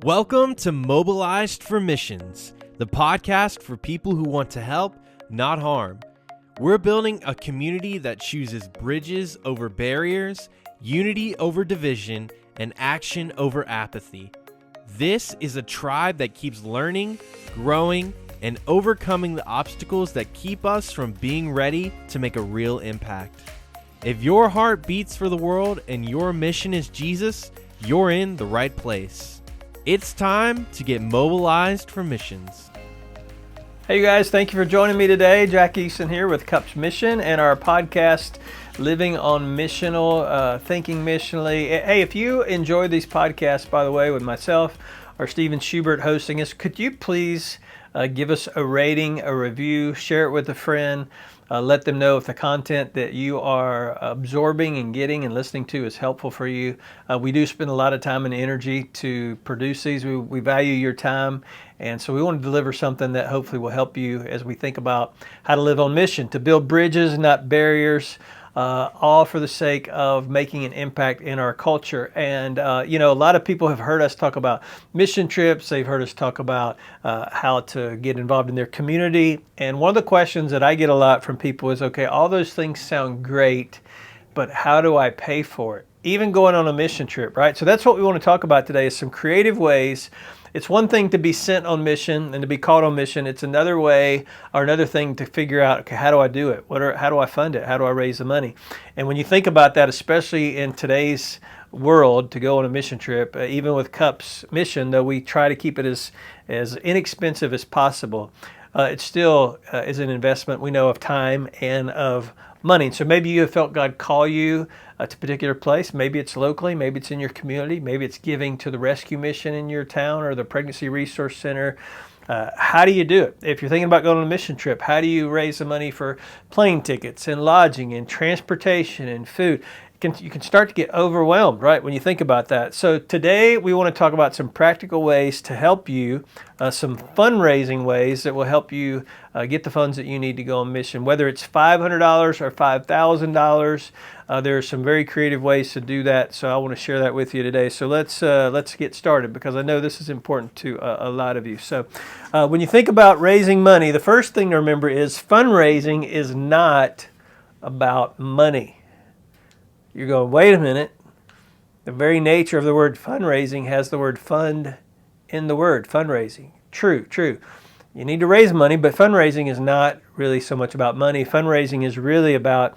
Welcome to Mobilized for Missions, the podcast for people who want to help, not harm. We're building a community that chooses bridges over barriers, unity over division, and action over apathy. This is a tribe that keeps learning, growing, and overcoming the obstacles that keep us from being ready to make a real impact. If your heart beats for the world and your mission is Jesus, you're in the right place. It's time to get mobilized for missions. Hey you guys, thank you for joining me today. Jack Eason here with Cups Mission and our podcast, Living on Missional, Thinking Missionally. Hey, if you enjoy these podcasts, by the way, with myself or Steven Schubert hosting us, could you please give us a rating, a review, share it with a friend, let them know if the content that you are absorbing and getting and listening to is helpful for you. We do spend a lot of time and energy to produce these. We value your time, and so we want to deliver something that hopefully will help you as we think about how to live on mission, to build bridges, not barriers, all for the sake of making an impact in our culture. And, a lot of people have heard us talk about mission trips. They've heard us talk about how to get involved in their community. And one of the questions that I get a lot from people is, okay, all those things sound great, but how do I pay for it? Even going on a mission trip, right? So that's what we want to talk about today, is some creative ways. It's one thing to be sent on mission and to be called on mission. It's another way or another thing to figure out, okay, how do I do it? How do I fund it? How do I raise the money? And when you think about that, especially in today's world, to go on a mission trip, even with Cups Mission, though we try to keep it as inexpensive as possible, it still is an investment, we know, of time and of money. So maybe you have felt God call you to a particular place. Maybe it's locally, maybe it's in your community, maybe it's giving to the rescue mission in your town or the pregnancy resource center. How do you do it? If you're thinking about going on a mission trip, how do you raise the money for plane tickets and lodging and transportation and food? You can start to get overwhelmed, right, when you think about that. So today we want to talk about some practical ways to help you, some fundraising ways that will help you get the funds that you need to go on mission. Whether it's $500 or $5,000, there are some very creative ways to do that. So I want to share that with you today. So let's get started, because I know this is important to a lot of you. So when you think about raising money, the first thing to remember is fundraising is not about money. You're going, wait a minute. The very nature of the word fundraising has the word fund in the word, fundraising. True. You need to raise money, but fundraising is not really so much about money. Fundraising is really about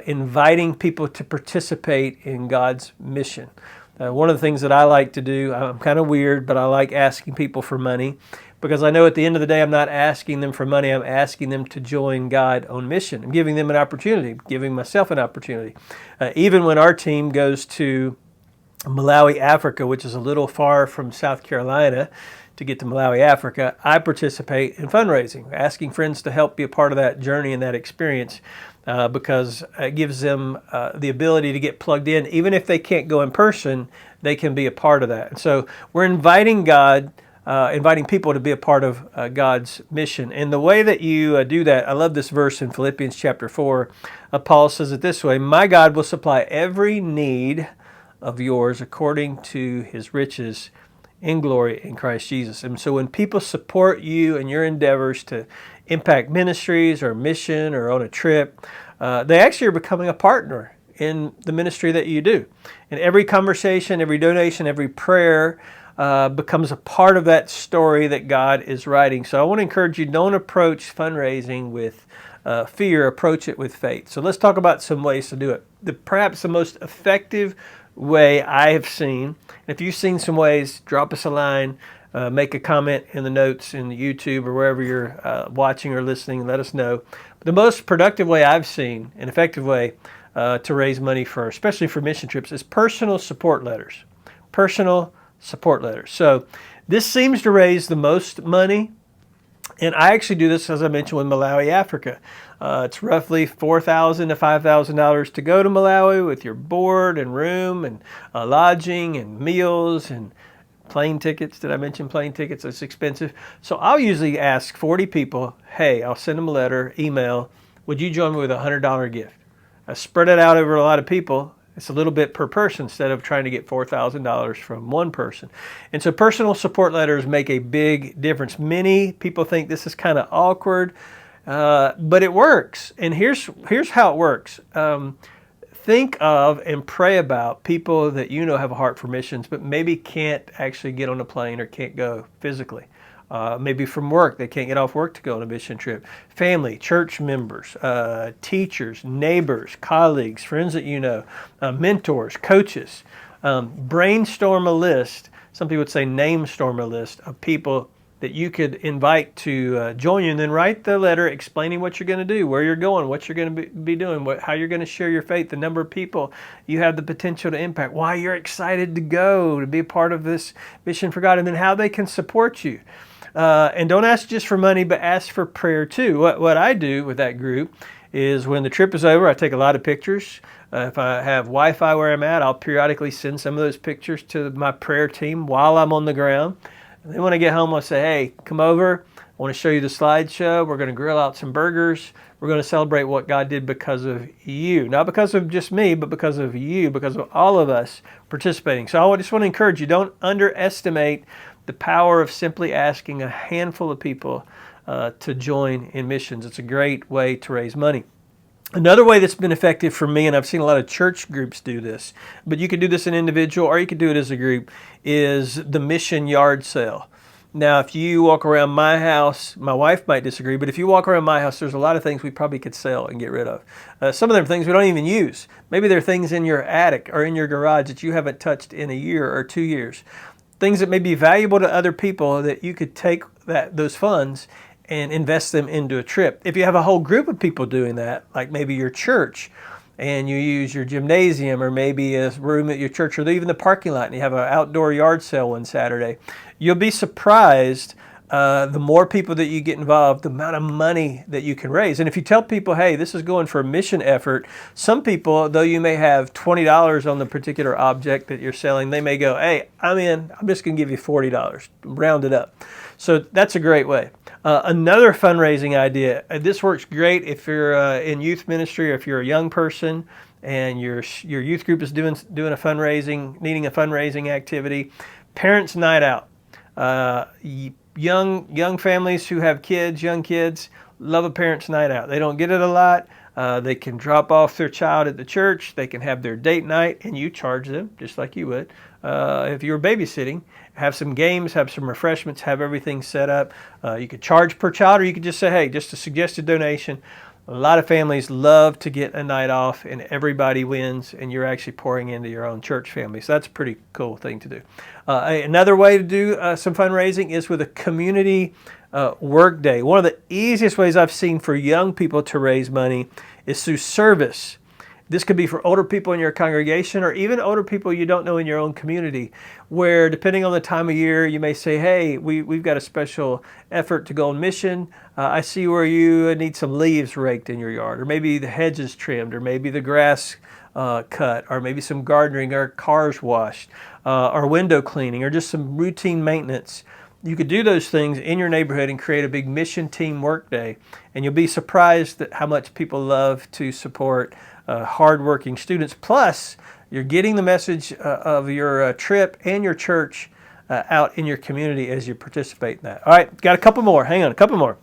inviting people to participate in God's mission. One of the things that I like to do, I'm kind of weird, but I like asking people for money, because I know at the end of the day, I'm not asking them for money. I'm asking them to join God on mission. I'm giving them an opportunity, giving myself an opportunity. Even when our team goes to Malawi, Africa, which is a little far from South Carolina to get to Malawi, Africa, I participate in fundraising, asking friends to help be a part of that journey and that experience, because it gives them the ability to get plugged in. Even if they can't go in person, they can be a part of that. And so we're inviting people to be a part of God's mission. And the way that you do that, I love this verse in Philippians chapter 4. Paul says it this way: "My God will supply every need of yours according to his riches in glory in Christ Jesus." And so when people support you in your endeavors to impact ministries or mission or on a trip, they actually are becoming a partner in the ministry that you do. And every conversation, every donation, every prayer becomes a part of that story that God is writing. So I want to encourage you, don't approach fundraising with fear, approach it with faith. So let's talk about some ways to do it. Perhaps the most effective way I have seen, if you've seen some ways, drop us a line, make a comment in the notes in the YouTube or wherever you're watching or listening, let us know. But the most productive way I've seen, an effective way to raise money especially for mission trips, is personal support letters. Personal support letters. So this seems to raise the most money. And I actually do this, as I mentioned, with Malawi, Africa. It's roughly $4,000 to $5,000 to go to Malawi with your board and room and lodging and meals and plane tickets. Did I mention plane tickets? It's expensive. So I'll usually ask 40 people, hey, I'll send them a letter, email, would you join me with a $100 gift? I spread it out over a lot of people. It's a little bit per person instead of trying to get $4,000 from one person. And so personal support letters make a big difference. Many people think this is kind of awkward, but it works. And here's how it works. Think of and pray about people that you know have a heart for missions, but maybe can't actually get on a plane or can't go physically. Maybe from work, they can't get off work to go on a mission trip. Family, church members, teachers, neighbors, colleagues, friends that you know, mentors, coaches. Brainstorm a list. Some people would say name storm a list of people that you could invite to join you, and then write the letter explaining what you're going to do, where you're going, what you're going to be doing, how you're going to share your faith, the number of people you have the potential to impact, why you're excited to go, to be a part of this mission for God, and then how they can support you. And don't ask just for money, but ask for prayer too. What I do with that group is when the trip is over, I take a lot of pictures. If I have Wi-Fi where I'm at, I'll periodically send some of those pictures to my prayer team while I'm on the ground. And then when I get home, I'll say, hey, come over. I want to show you the slideshow. We're going to grill out some burgers. We're going to celebrate what God did because of you. Not because of just me, but because of you, because of all of us participating. So I just want to encourage you, don't underestimate the power of simply asking a handful of people to join in missions. It's a great way to raise money. Another way that's been effective for me, and I've seen a lot of church groups do this, but you could do this as an individual or you could do it as a group, is the mission yard sale. Now, if you walk around my house, my wife might disagree, but if you walk around my house, there's a lot of things we probably could sell and get rid of. Some of them are things we don't even use. Maybe there are things in your attic or in your garage that you haven't touched in a year or 2 years. Things that may be valuable to other people that you could take those funds and invest them into a trip. If you have a whole group of people doing that, like maybe your church, and you use your gymnasium or maybe a room at your church or even the parking lot, and you have an outdoor yard sale one Saturday, you'll be surprised the more people that you get involved, the amount of money that you can raise. And if you tell people, hey, this is going for a mission effort, some people, though you may have $20 on the particular object that you're selling, they may go, hey, I'm in, I'm just going to give you $40, round it up. So that's a great way. Another fundraising idea, this works great if you're in youth ministry or if you're a young person and your youth group is doing a fundraising, needing a fundraising activity. Parents' night out. Young families who have kids, young kids, love a parents' night out. They don't get it a lot. They can drop off their child at the church. They can have their date night, and you charge them just like you would if you were babysitting. Have some games, have some refreshments, have everything set up. You could charge per child, or you could just say, hey, just a suggested donation. A lot of families love to get a night off, and everybody wins, and you're actually pouring into your own church family. So that's a pretty cool thing to do. Another way to do some fundraising is with a community work day. One of the easiest ways I've seen for young people to raise money is through service. This could be for older people in your congregation or even older people you don't know in your own community, where depending on the time of year, you may say, hey, we've got a special effort to go on mission. I see where you need some leaves raked in your yard, or maybe the hedges trimmed, or maybe the grass cut, or maybe some gardening, or cars washed, or window cleaning, or just some routine maintenance. You could do those things in your neighborhood and create a big mission team work day, and you'll be surprised at how much people love to support hardworking students. Plus, you're getting the message of your trip and your church out in your community as you participate in that. All right, got a couple more. Hang on, a couple more.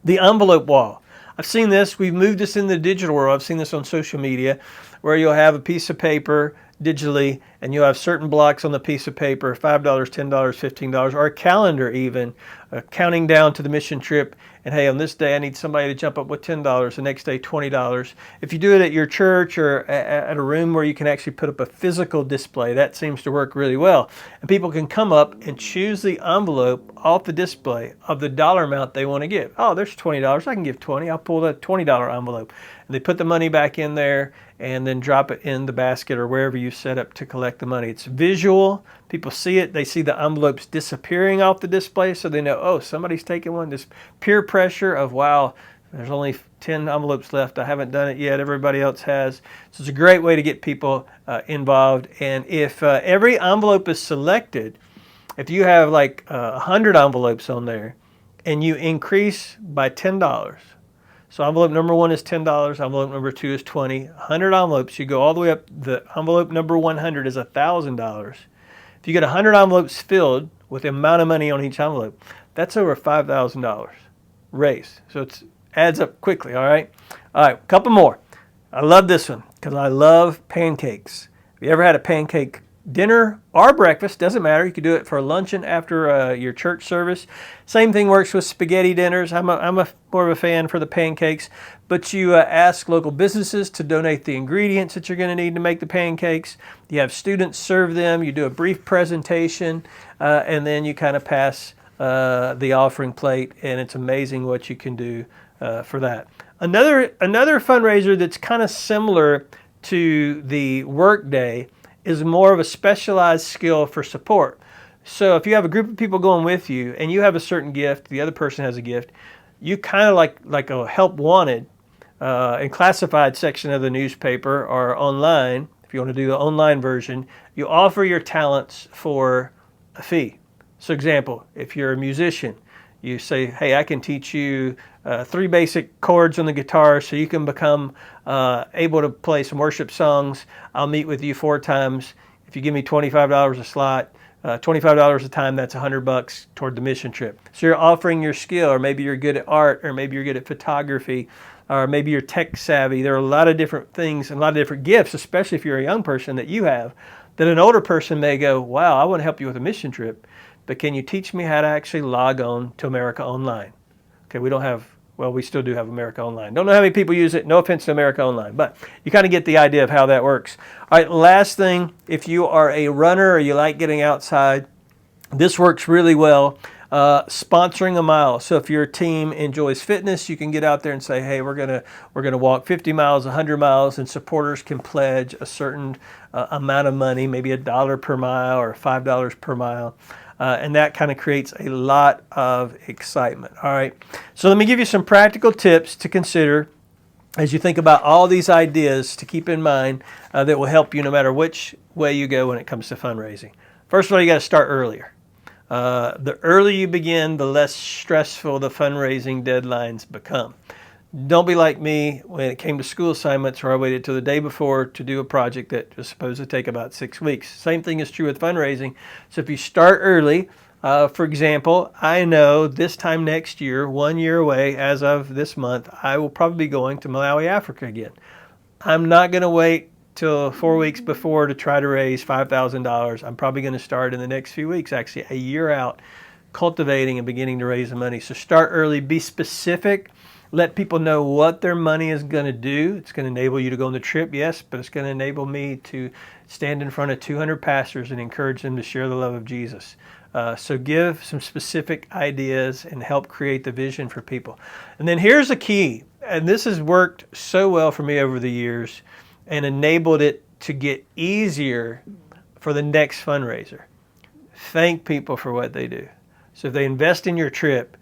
The envelope wall. I've seen this. We've moved this in the digital world. I've seen this on social media where you'll have a piece of paper digitally and you'll have certain blocks on the piece of paper, $5, $10, $15, or a calendar even, counting down to the mission trip. And hey, on this day, I need somebody to jump up with $10. The next day, $20. If you do it at your church or at a room where you can actually put up a physical display, that seems to work really well. And people can come up and choose the envelope off the display of the dollar amount they want to give. Oh, there's $20. I can give 20. I'll pull the $20 envelope. And they put the money back in there and then drop it in the basket or wherever you set up to collect the money. It's visual. People see it. They see the envelopes disappearing off the display, so they know, oh, somebody's taking one. This peer pressure of, wow, there's only 10 envelopes left. I haven't done it yet. Everybody else has. So it's a great way to get people involved. And if every envelope is selected, if you have like 100 envelopes on there and you increase by $10, So envelope number 1 is $10. Envelope number 2 is $20. 100 envelopes, you go all the way up. The envelope number 100 is $1,000. If you get 100 envelopes filled with the amount of money on each envelope, that's over $5,000 raised. So it adds up quickly, all right? All right, a couple more. I love this one because I love pancakes. Have you ever had a pancake dinner or breakfast? Doesn't matter. You could do it for luncheon after your church service. Same thing works with spaghetti dinners. I'm more of a fan for the pancakes. But you ask local businesses to donate the ingredients that you're going to need to make the pancakes. You have students serve them. You do a brief presentation, and then you kind of pass the offering plate, and it's amazing what you can do for that. Another fundraiser that's kind of similar to the workday is more of a specialized skill for support. So if you have a group of people going with you and you have a certain gift, the other person has a gift, you kind of like a help wanted in classified section of the newspaper or online. If you want to do the online version, you offer your talents for a fee. So example, if you're a musician, you say, hey, I can teach you 3 basic chords on the guitar so you can become able to play some worship songs. I'll meet with you 4 times. If you give me $25 a slot, $25 a time, that's $100 toward the mission trip. So you're offering your skill, or maybe you're good at art, or maybe you're good at photography, or maybe you're tech savvy. There are a lot of different things and a lot of different gifts, especially if you're a young person that you have, that an older person may go, wow, I want to help you with a mission trip, but can you teach me how to actually log on to America Online? Okay, we still do have America Online. Don't know how many people use it. No offense to America Online, but you kind of get the idea of how that works. All right, last thing, if you are a runner or you like getting outside, this works really well. Sponsoring a mile. So if your team enjoys fitness, you can get out there and say, hey, we're gonna walk 50 miles, 100 miles, and supporters can pledge a certain amount of money, maybe $1 per mile or $5 per mile. And that kind of creates a lot of excitement. All right. So let me give you some practical tips to consider as you think about all these ideas to keep in mind that will help you no matter which way you go when it comes to fundraising. First of all, you got to start earlier. The earlier you begin, the less stressful the fundraising deadlines become. Don't be like me when it came to school assignments where I waited till the day before to do a project that was supposed to take about 6 weeks. Same thing is true with fundraising. So if you start early, for example, I know this time next year, 1 year away as of this month, I will probably be going to Malawi, Africa again. I'm not going to wait till 4 weeks before to try to raise $5,000. I'm probably going to start in the next few weeks, actually a year out, cultivating and beginning to raise the money. So start early, be specific. Let people know what their money is going to do. It's going to enable you to go on the trip, yes, but it's going to enable me to stand in front of 200 pastors and encourage them to share the love of Jesus. So give some specific ideas and help create the vision for people. And then here's the key, and this has worked so well for me over the years and enabled it to get easier for the next fundraiser. Thank people for what they do. So if they invest in your trip,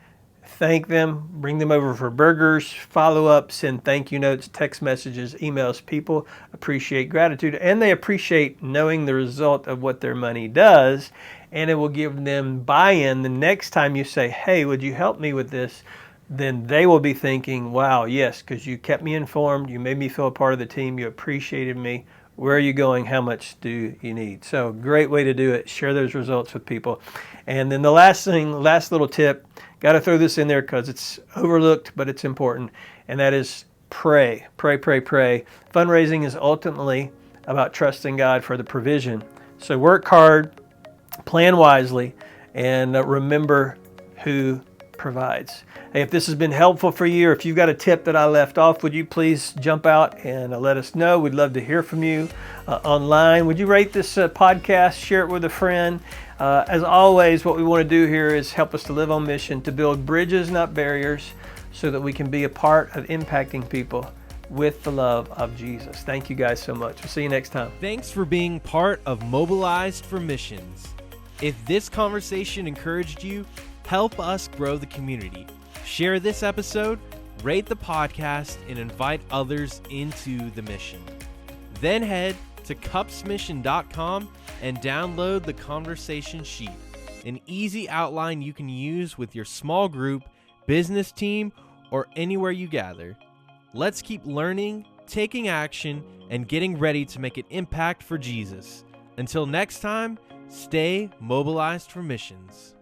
thank them, bring them over for burgers, follow up, send thank you notes, text messages, emails. People appreciate gratitude, and they appreciate knowing the result of what their money does, and it will give them buy-in. The next time you say, hey, would you help me with this? Then they will be thinking, wow, yes, because you kept me informed, you made me feel a part of the team, you appreciated me. Where are you going? How much do you need? So great way to do it. Share those results with people. And then the last little tip, got to throw this in there because it's overlooked, but it's important, and that is pray. Pray, pray, pray. Fundraising is ultimately about trusting God for the provision. So work hard, plan wisely, and remember who provides. Hey, if this has been helpful for you, or if you've got a tip that I left off, would you please jump out and let us know? We'd love to hear from you online. Would you rate this podcast, share it with a friend? As always, what we want to do here is help us to live on mission, to build bridges, not barriers, so that we can be a part of impacting people with the love of Jesus. Thank you guys so much. We'll see you next time. Thanks for being part of Mobilized for Missions. If this conversation encouraged you, help us grow the community. Share this episode, rate the podcast, and invite others into the mission. Then head to cupsmission.com and download the conversation sheet, an easy outline you can use with your small group, business team, or anywhere you gather. Let's keep learning, taking action, and getting ready to make an impact for Jesus. Until next time, stay mobilized for missions.